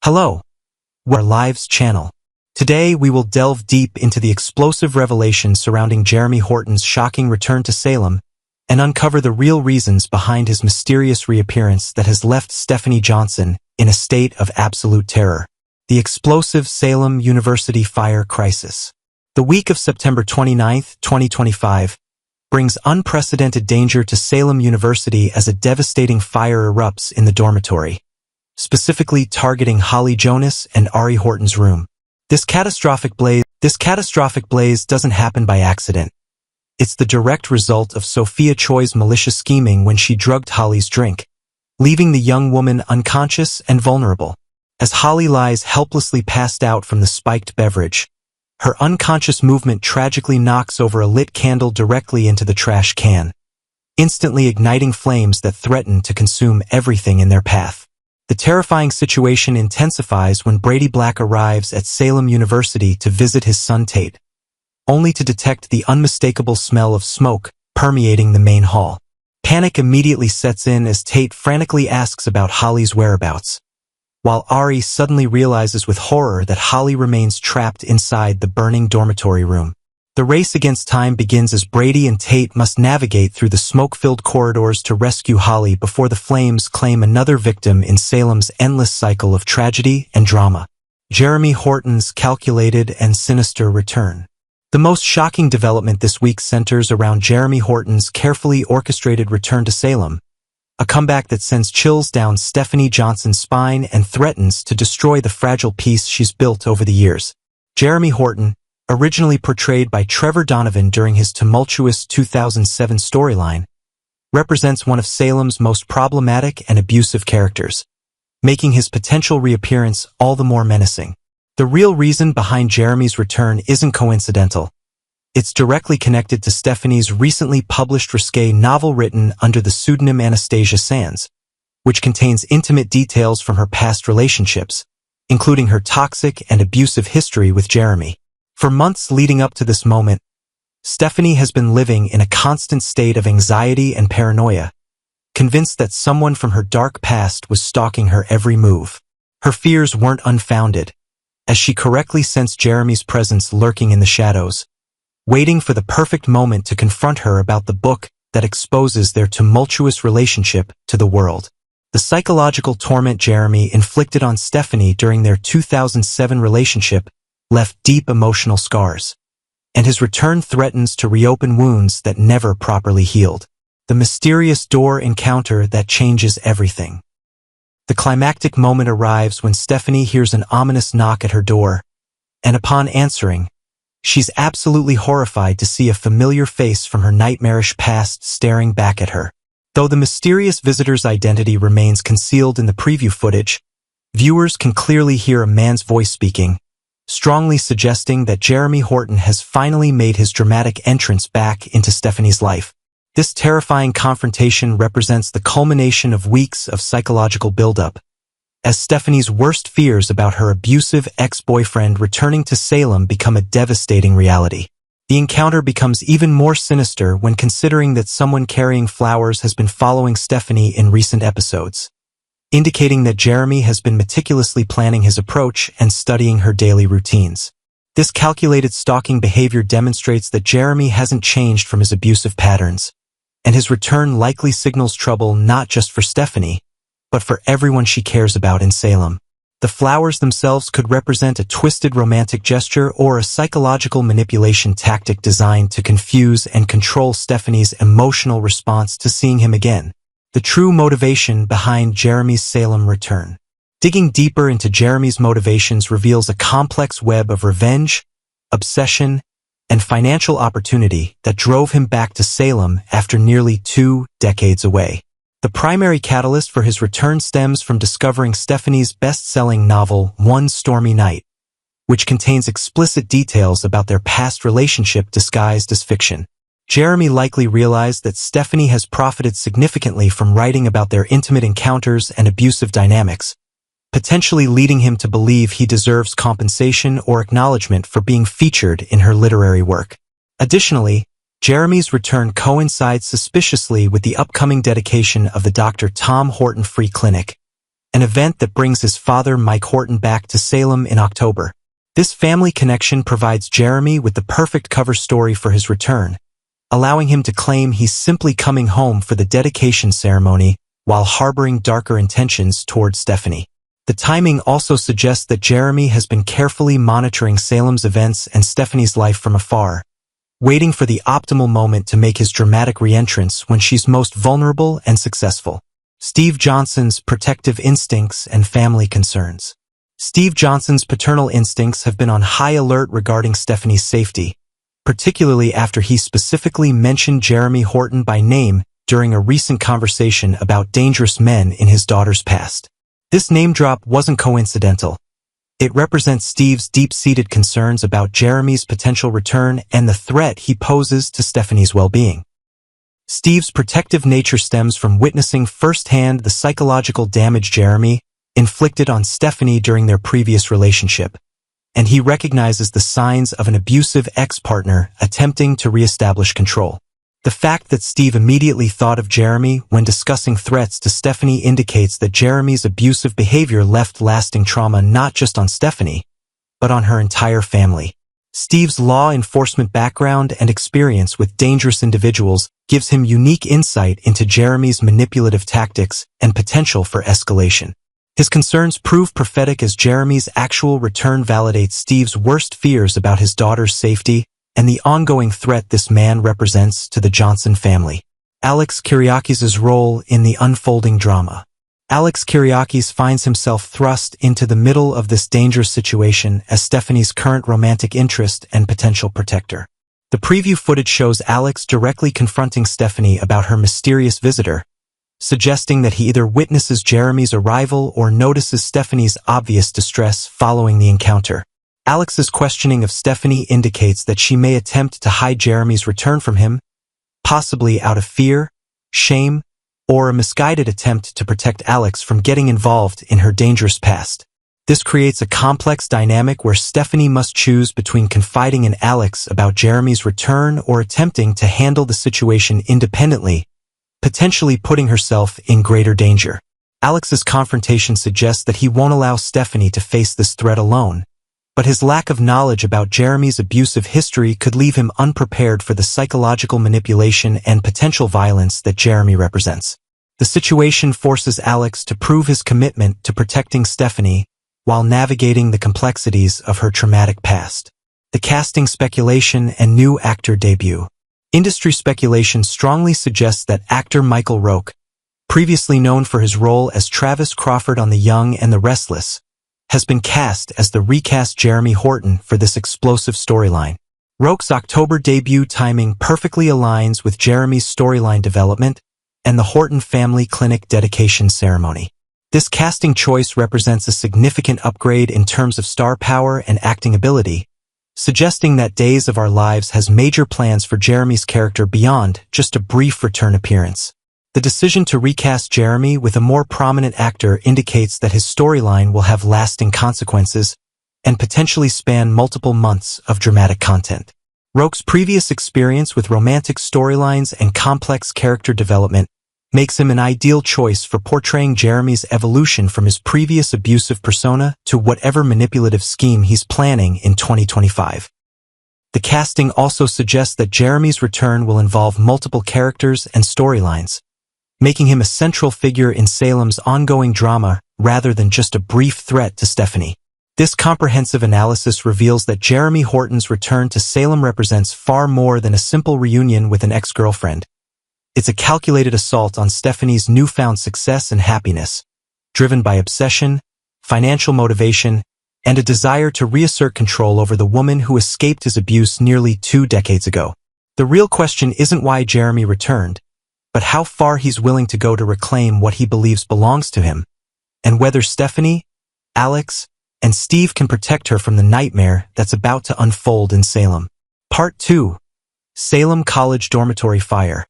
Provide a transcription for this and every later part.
Hello, we're our Lives channel. Today we will delve deep into the explosive revelations surrounding Jeremy Horton's shocking return to Salem and uncover the real reasons behind his mysterious reappearance that has left Stephanie Johnson in a state of absolute terror. The explosive Salem University fire crisis. The week of September 29, 2025, brings unprecedented danger to Salem University as a devastating fire erupts in the dormitory, specifically targeting Holly Jonas and Ari Horton's room. This catastrophic blaze doesn't happen by accident. It's the direct result of Sophia Choi's malicious scheming when she drugged Holly's drink, leaving the young woman unconscious and vulnerable. As Holly lies helplessly passed out from the spiked beverage, her unconscious movement tragically knocks over a lit candle directly into the trash can, instantly igniting flames that threaten to consume everything in their path. The terrifying situation intensifies when Brady Black arrives at Salem University to visit his son Tate, only to detect the unmistakable smell of smoke permeating the main hall. Panic immediately sets in as Tate frantically asks about Holly's whereabouts, while Ari suddenly realizes with horror that Holly remains trapped inside the burning dormitory room. The race against time begins as Brady and Tate must navigate through the smoke-filled corridors to rescue Holly before the flames claim another victim in Salem's endless cycle of tragedy and drama. Jeremy Horton's calculated and sinister return. The most shocking development this week centers around Jeremy Horton's carefully orchestrated return to Salem, a comeback that sends chills down Stephanie Johnson's spine and threatens to destroy the fragile peace she's built over the years. Jeremy Horton, originally portrayed by Trevor Donovan during his tumultuous 2007 storyline, represents one of Salem's most problematic and abusive characters, making his potential reappearance all the more menacing. The real reason behind Jeremy's return isn't coincidental. It's directly connected to Stephanie's recently published risque novel written under the pseudonym Anastasia Sands, which contains intimate details from her past relationships, including her toxic and abusive history with Jeremy. For months leading up to this moment, Stephanie has been living in a constant state of anxiety and paranoia, convinced that someone from her dark past was stalking her every move. Her fears weren't unfounded, as she correctly sensed Jeremy's presence lurking in the shadows, waiting for the perfect moment to confront her about the book that exposes their tumultuous relationship to the world. The psychological torment Jeremy inflicted on Stephanie during their 2007 relationship left deep emotional scars, and his return threatens to reopen wounds that never properly healed. The mysterious door encounter that changes everything. The climactic moment arrives when Stephanie hears an ominous knock at her door, and upon answering, she's absolutely horrified to see a familiar face from her nightmarish past staring back at her. Though the mysterious visitor's identity remains concealed in the preview footage, viewers can clearly hear a man's voice speaking, strongly suggesting that Jeremy Horton has finally made his dramatic entrance back into Stephanie's life. This terrifying confrontation represents the culmination of weeks of psychological buildup, as Stephanie's worst fears about her abusive ex-boyfriend returning to Salem become a devastating reality. The encounter becomes even more sinister when considering that someone carrying flowers has been following Stephanie in recent episodes, indicating that Jeremy has been meticulously planning his approach and studying her daily routines. This calculated stalking behavior demonstrates that Jeremy hasn't changed from his abusive patterns, and his return likely signals trouble not just for Stephanie, but for everyone she cares about in Salem. The flowers themselves could represent a twisted romantic gesture or a psychological manipulation tactic designed to confuse and control Stephanie's emotional response to seeing him again. The true motivation behind Jeremy's Salem return. Digging deeper into Jeremy's motivations reveals a complex web of revenge, obsession, and financial opportunity that drove him back to Salem after nearly 2 decades away. The primary catalyst for his return stems from discovering Stephanie's best-selling novel, One Stormy Night, which contains explicit details about their past relationship disguised as fiction. Jeremy likely realized that Stephanie has profited significantly from writing about their intimate encounters and abusive dynamics, potentially leading him to believe he deserves compensation or acknowledgement for being featured in her literary work. Additionally, Jeremy's return coincides suspiciously with the upcoming dedication of the Dr. Tom Horton Free Clinic, an event that brings his father Mike Horton back to Salem in October. This family connection provides Jeremy with the perfect cover story for his return, allowing him to claim he's simply coming home for the dedication ceremony while harboring darker intentions towards Stephanie. The timing also suggests that Jeremy has been carefully monitoring Salem's events and Stephanie's life from afar, waiting for the optimal moment to make his dramatic re-entrance when she's most vulnerable and successful. Steve Johnson's protective instincts and family concerns. Steve Johnson's paternal instincts have been on high alert regarding Stephanie's safety, particularly after he specifically mentioned Jeremy Horton by name during a recent conversation about dangerous men in his daughter's past. This name drop wasn't coincidental. It represents Steve's deep-seated concerns about Jeremy's potential return and the threat he poses to Stephanie's well-being. Steve's protective nature stems from witnessing firsthand the psychological damage Jeremy inflicted on Stephanie during their previous relationship, and he recognizes the signs of an abusive ex-partner attempting to reestablish control. The fact that Steve immediately thought of Jeremy when discussing threats to Stephanie indicates that Jeremy's abusive behavior left lasting trauma not just on Stephanie, but on her entire family. Steve's law enforcement background and experience with dangerous individuals gives him unique insight into Jeremy's manipulative tactics and potential for escalation. His concerns prove prophetic as Jeremy's actual return validates Steve's worst fears about his daughter's safety and the ongoing threat this man represents to the Johnson family. Alex Kiriakis' role in the unfolding drama. Alex Kiriakis finds himself thrust into the middle of this dangerous situation as Stephanie's current romantic interest and potential protector. The preview footage shows Alex directly confronting Stephanie about her mysterious visitor, suggesting that he either witnesses Jeremy's arrival or notices Stephanie's obvious distress following the encounter. Alex's questioning of Stephanie indicates that she may attempt to hide Jeremy's return from him, possibly out of fear, shame, or a misguided attempt to protect Alex from getting involved in her dangerous past. This creates a complex dynamic where Stephanie must choose between confiding in Alex about Jeremy's return or attempting to handle the situation independently, potentially putting herself in greater danger. Alex's confrontation suggests that he won't allow Stephanie to face this threat alone, but his lack of knowledge about Jeremy's abusive history could leave him unprepared for the psychological manipulation and potential violence that Jeremy represents. The situation forces Alex to prove his commitment to protecting Stephanie while navigating the complexities of her traumatic past. The casting speculation and new actor debut. Industry speculation strongly suggests that actor Michael Roque, previously known for his role as Travis Crawford on The Young and the Restless, has been cast as the recast Jeremy Horton for this explosive storyline. Roque's October debut timing perfectly aligns with Jeremy's storyline development and the Horton family clinic dedication ceremony. This casting choice represents a significant upgrade in terms of star power and acting ability, suggesting that Days of Our Lives has major plans for Jeremy's character beyond just a brief return appearance. The decision to recast Jeremy with a more prominent actor indicates that his storyline will have lasting consequences and potentially span multiple months of dramatic content. Roque's previous experience with romantic storylines and complex character development makes him an ideal choice for portraying Jeremy's evolution from his previous abusive persona to whatever manipulative scheme he's planning in 2025. The casting also suggests that Jeremy's return will involve multiple characters and storylines, making him a central figure in Salem's ongoing drama rather than just a brief threat to Stephanie. This comprehensive analysis reveals that Jeremy Horton's return to Salem represents far more than a simple reunion with an ex-girlfriend. It's a calculated assault on Stephanie's newfound success and happiness, driven by obsession, financial motivation, and a desire to reassert control over the woman who escaped his abuse nearly 2 decades ago. The real question isn't why Jeremy returned, but how far he's willing to go to reclaim what he believes belongs to him, and whether Stephanie, Alex, and Steve can protect her from the nightmare that's about to unfold in Salem. Part 2. Salem College Dormitory Fire.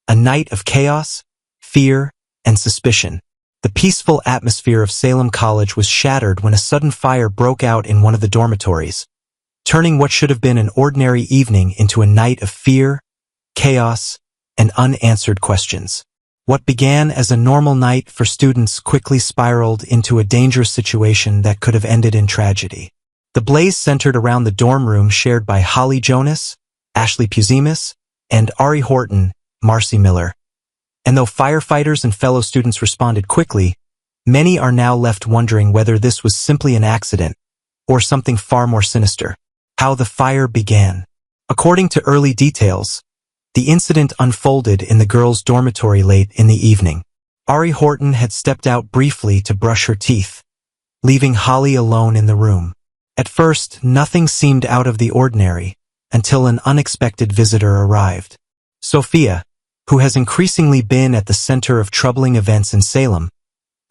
A night of chaos, fear, and suspicion. The peaceful atmosphere of Salem College was shattered when a sudden fire broke out in one of the dormitories, turning what should have been an ordinary evening into a night of fear, chaos, and unanswered questions. What began as a normal night for students quickly spiraled into a dangerous situation that could have ended in tragedy. The blaze centered around the dorm room shared by Holly Jonas, Ashley Puzimis, and Ari Horton, Marcy Miller. And though firefighters and fellow students responded quickly, many are now left wondering whether this was simply an accident or something far more sinister. How the fire began. According to early details, the incident unfolded in the girls' dormitory late in the evening. Ari Horton had stepped out briefly to brush her teeth, leaving Holly alone in the room. At first, nothing seemed out of the ordinary until an unexpected visitor arrived. Sophia, who has increasingly been at the center of troubling events in Salem,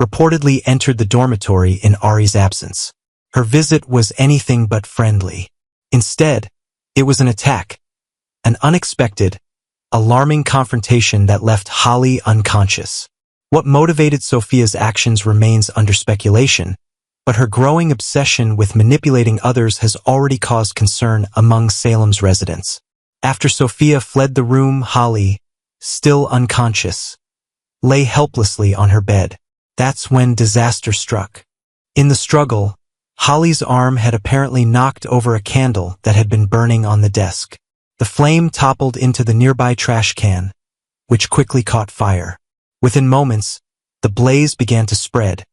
reportedly entered the dormitory in Ari's absence. Her visit was anything but friendly. Instead, it was an attack, an unexpected, alarming confrontation that left Holly unconscious. What motivated Sophia's actions remains under speculation, but her growing obsession with manipulating others has already caused concern among Salem's residents. After Sophia fled the room, Holly, still unconscious, lay helplessly on her bed. That's when disaster struck. In the struggle, Holly's arm had apparently knocked over a candle that had been burning on the desk. The flame toppled into the nearby trash can, which quickly caught fire. Within moments, the blaze began to spread,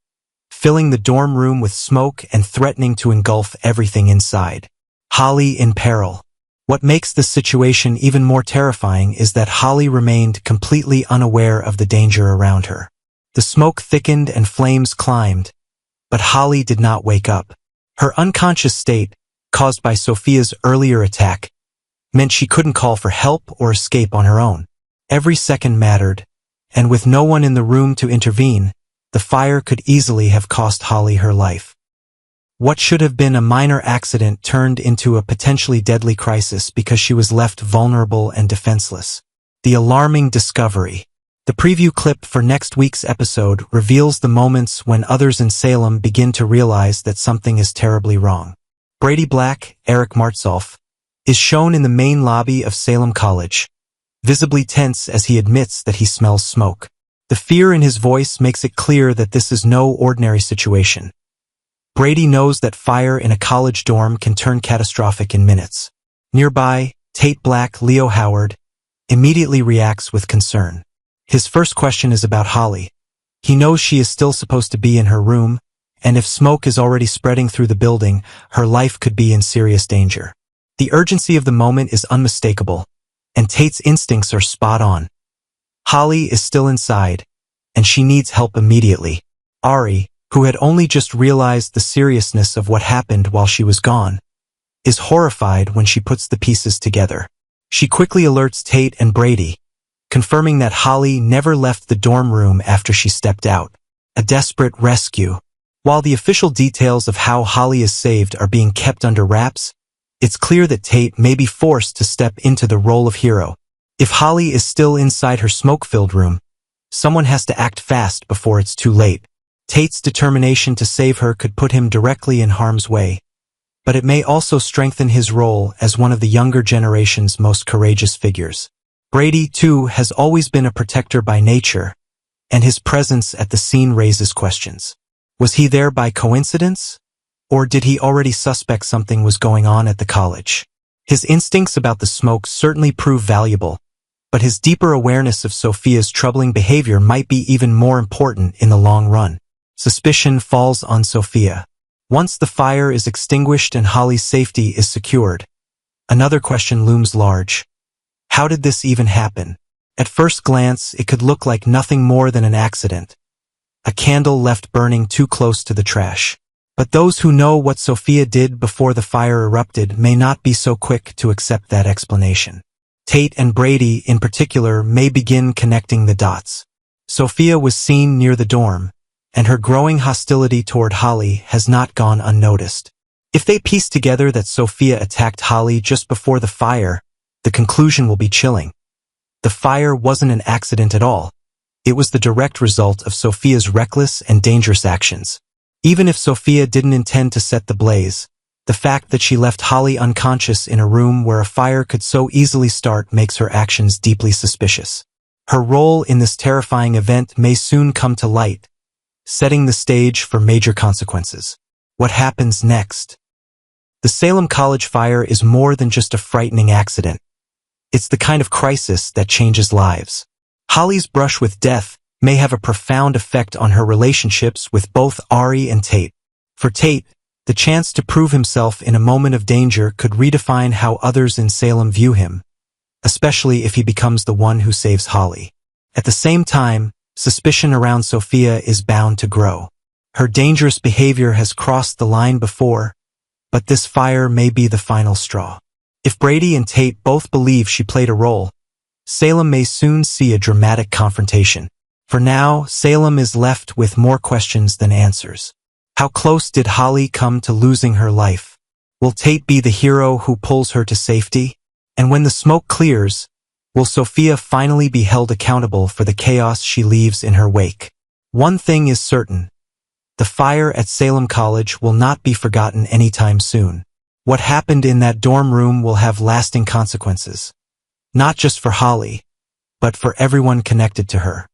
filling the dorm room with smoke and threatening to engulf everything inside. Holly in peril. What makes this situation even more terrifying is that Holly remained completely unaware of the danger around her. The smoke thickened and flames climbed, but Holly did not wake up. Her unconscious state, caused by Sophia's earlier attack, meant she couldn't call for help or escape on her own. Every second mattered, and with no one in the room to intervene, the fire could easily have cost Holly her life. What should have been a minor accident turned into a potentially deadly crisis because she was left vulnerable and defenseless. The alarming discovery. The preview clip for next week's episode reveals the moments when others in Salem begin to realize that something is terribly wrong. Brady Black, Eric Martsolf, is shown in the main lobby of Salem College, visibly tense as he admits that he smells smoke. The fear in his voice makes it clear that this is no ordinary situation. Brady knows that fire in a college dorm can turn catastrophic in minutes. Nearby, Tate Black, Leo Howard, immediately reacts with concern. His first question is about Holly. He knows she is still supposed to be in her room, and if smoke is already spreading through the building, her life could be in serious danger. The urgency of the moment is unmistakable, and Tate's instincts are spot on. Holly is still inside, and she needs help immediately. Ari, who had only just realized the seriousness of what happened while she was gone, is horrified when she puts the pieces together. She quickly alerts Tate and Brady, confirming that Holly never left the dorm room after she stepped out. A desperate rescue. While the official details of how Holly is saved are being kept under wraps, it's clear that Tate may be forced to step into the role of hero. If Holly is still inside her smoke-filled room, someone has to act fast before it's too late. Tate's determination to save her could put him directly in harm's way, but it may also strengthen his role as one of the younger generation's most courageous figures. Brady, too, has always been a protector by nature, and his presence at the scene raises questions. Was he there by coincidence, or did he already suspect something was going on at the college? His instincts about the smoke certainly prove valuable, but his deeper awareness of Sophia's troubling behavior might be even more important in the long run. Suspicion falls on Sophia. Once the fire is extinguished and Holly's safety is secured, another question looms large. How did this even happen? At first glance, it could look like nothing more than an accident. A candle left burning too close to the trash. But those who know what Sophia did before the fire erupted may not be so quick to accept that explanation. Tate and Brady, in particular, may begin connecting the dots. Sophia was seen near the dorm, and her growing hostility toward Holly has not gone unnoticed. If they piece together that Sophia attacked Holly just before the fire, the conclusion will be chilling. The fire wasn't an accident at all. It was the direct result of Sophia's reckless and dangerous actions. Even if Sophia didn't intend to set the blaze, the fact that she left Holly unconscious in a room where a fire could so easily start makes her actions deeply suspicious. Her role in this terrifying event may soon come to light, setting the stage for major consequences. What happens next? The Salem College fire is more than just a frightening accident. It's the kind of crisis that changes lives. Holly's brush with death may have a profound effect on her relationships with both Ari and Tate. For Tate, the chance to prove himself in a moment of danger could redefine how others in Salem view him, especially if he becomes the one who saves Holly. At the same time, suspicion around Sophia is bound to grow. Her dangerous behavior has crossed the line before, but this fire may be the final straw. If Brady and Tate both believe she played a role, Salem may soon see a dramatic confrontation. For now, Salem is left with more questions than answers. How close did Holly come to losing her life? Will Tate be the hero who pulls her to safety? And when the smoke clears, will Sophia finally be held accountable for the chaos she leaves in her wake? One thing is certain. The fire at Salem College will not be forgotten anytime soon. What happened in that dorm room will have lasting consequences. Not just for Holly, but for everyone connected to her.